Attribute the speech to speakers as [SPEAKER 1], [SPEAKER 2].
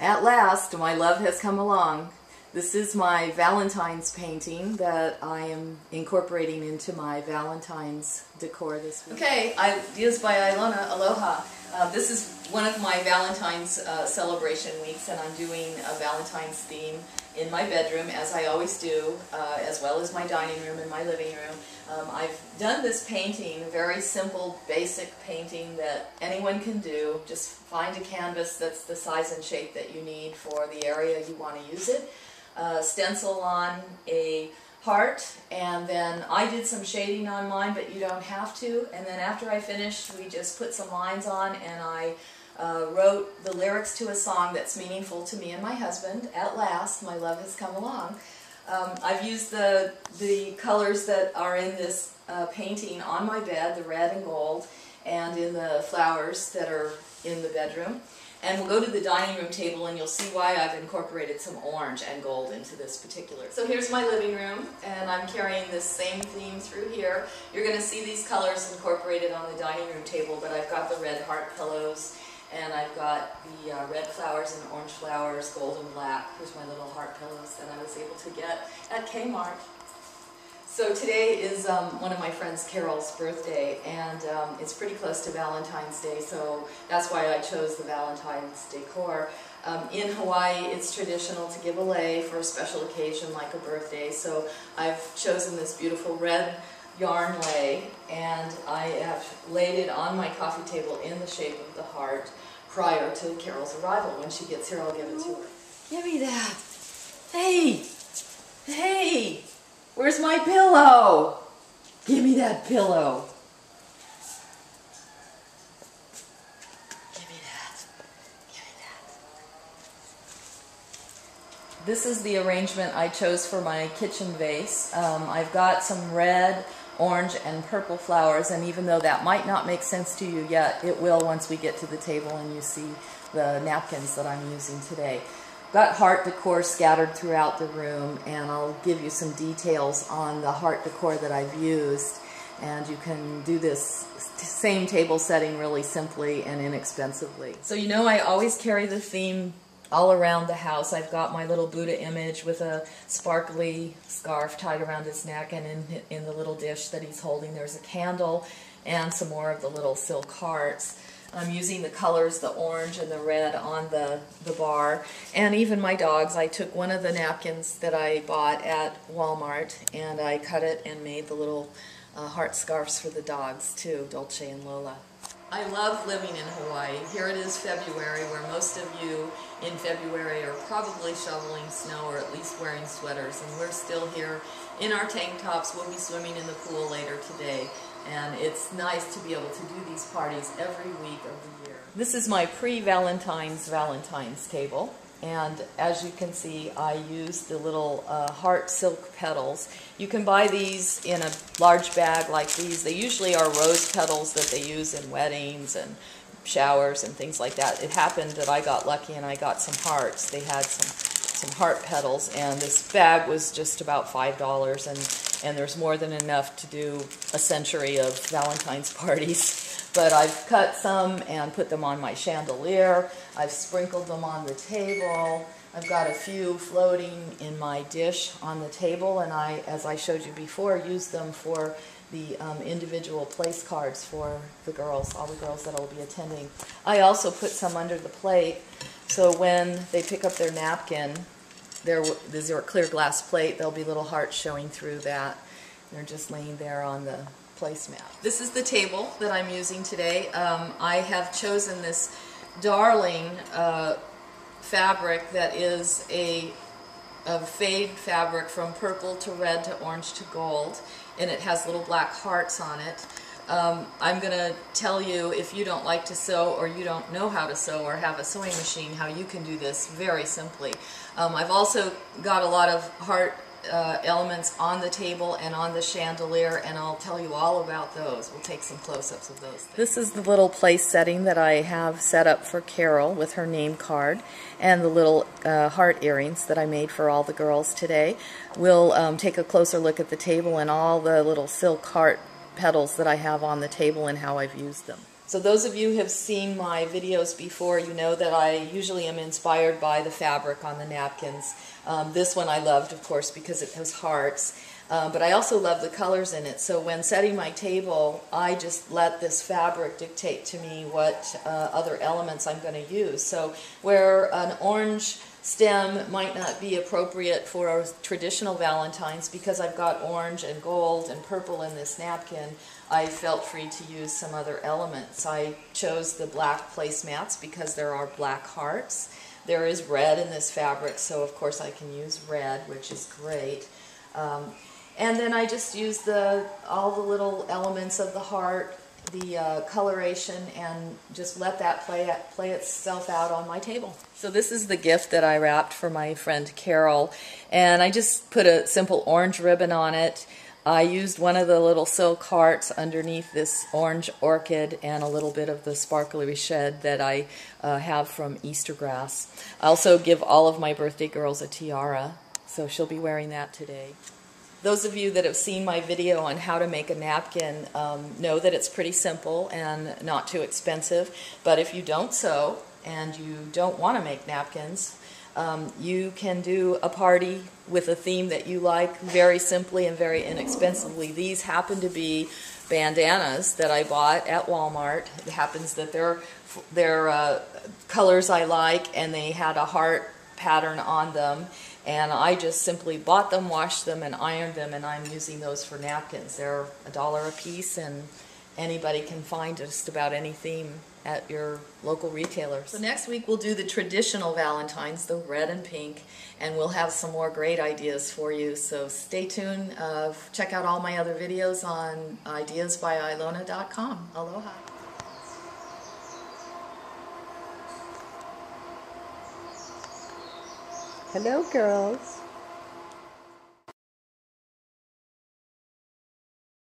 [SPEAKER 1] At last, my love has come along. This is my Valentine's painting that I am incorporating into my Valentine's decor this week. Okay, Ideas by Ilona, aloha. This is one of my Valentine's celebration weeks, and I'm doing a Valentine's theme in my bedroom, as I always do, as well as my dining room and my living room. I've done this painting, a very simple, basic painting that anyone can do. Just find a canvas that's the size and shape that you need for the area you want to use it. Stencil on a heart, and then I did some shading on mine, but you don't have to. And then after I finished, we just put some lines on, and I wrote the lyrics to a song that's meaningful to me and my husband. At last, my love has come along. I've used the colors that are in this painting on my bed, the red and gold, and in the flowers that are in the bedroom. And we'll go to the dining room table and you'll see why I've incorporated some orange and gold into this particular. So here's my living room, and I'm carrying this same theme through here. You're going to see these colors incorporated on the dining room table, but I've got the red heart pillows, and I've got the red flowers and orange flowers, gold and black. Here's my little heart pillows that I was able to get at Kmart. So today is one of my friends, Carol's, birthday, and it's pretty close to Valentine's Day, so that's why I chose the Valentine's decor. In Hawaii, it's traditional to give a lei for a special occasion like a birthday, so I've chosen this beautiful red yarn lei, and I have laid it on my coffee table in the shape of the heart prior to Carol's arrival. When she gets here, I'll give it to her. Give me that! Hey! Hey! Where's my pillow? Give me that pillow. Give me that. Give me that. This is the arrangement I chose for my kitchen vase. I've got some red, orange, and purple flowers, and even though that might not make sense to you yet, it will once we get to the table and you see the napkins that I'm using today. Got heart decor scattered throughout the room, and I'll give you some details on the heart decor that I've used, and you can do this same table setting really simply and inexpensively. So you know I always carry the theme all around the house. I've got my little Buddha image with a sparkly scarf tied around his neck, and in the little dish that he's holding there's a candle and some more of the little silk hearts. I'm using the colors, the orange and the red, on the bar. And even my dogs, I took one of the napkins that I bought at Walmart and I cut it and made the little heart scarves for the dogs too, Dolce and Lola. I love living in Hawaii. Here it is February, where most of you in February are probably shoveling snow or at least wearing sweaters, and we're still here in our tank tops. We'll be swimming in the pool later today. And it's nice to be able to do these parties every week of the year. This is my pre-Valentine's table, and as you can see, I used the little heart silk petals. You can buy these in a large bag like these. They usually are rose petals that they use in weddings and showers and things like that. It happened that I got lucky and I got some hearts. They had some heart petals, and this bag was just about $5, and there's more than enough to do a century of Valentine's parties. But I've cut some and put them on my chandelier. I've sprinkled them on the table. I've got a few floating in my dish on the table, and I, as I showed you before, used them for the individual place cards for the girls, all the girls that will be attending. I also put some under the plate, so when they pick up their napkin, there's a clear glass plate, there'll be little hearts showing through that. They're just laying there on the placemat. This is the table that I'm using today. I have chosen this darling fabric that is a fade fabric from purple to red to orange to gold, and it has little black hearts on it. I'm going to tell you, if you don't like to sew or you don't know how to sew or have a sewing machine, how you can do this very simply. I've also got a lot of heart elements on the table and on the chandelier, and I'll tell you all about those. We'll take some close-ups of those things. This is the little place setting that I have set up for Carol with her name card and the little heart earrings that I made for all the girls today. We'll take a closer look at the table and all the little silk heart petals that I have on the table and how I've used them. So those of you who have seen my videos before, you know that I usually am inspired by the fabric on the napkins. This one I loved, of course, because it has hearts. But I also love the colors in it. So when setting my table, I just let this fabric dictate to me what other elements I'm going to use. So where an orange stem might not be appropriate for a traditional Valentine's, because I've got orange and gold and purple in this napkin, I felt free to use some other elements. I chose the black placemats because there are black hearts. There is red in this fabric, so of course I can use red, which is great. And then I just used all the little elements of the heart, the coloration, and just let that play itself out on my table. So this is the gift that I wrapped for my friend Carol, and I just put a simple orange ribbon on it. I used one of the little silk hearts underneath this orange orchid and a little bit of the sparkly shed that I have from Easter grass. I also give all of my birthday girls a tiara, so she'll be wearing that today. Those of you that have seen my video on how to make a napkin know that it's pretty simple and not too expensive. But if you don't sew and you don't want to make napkins, you can do a party with a theme that you like very simply and very inexpensively. These happen to be bandanas that I bought at Walmart. It happens that they're colors I like, and they had a heart pattern on them. And I just simply bought them, washed them, and ironed them, and I'm using those for napkins. They're $1 a piece, and anybody can find just about any theme at your local retailer. So next week we'll do the traditional Valentines, the red and pink, and we'll have some more great ideas for you. So stay tuned. Check out all my other videos on ideasbyilona.com. Aloha. Hello, girls.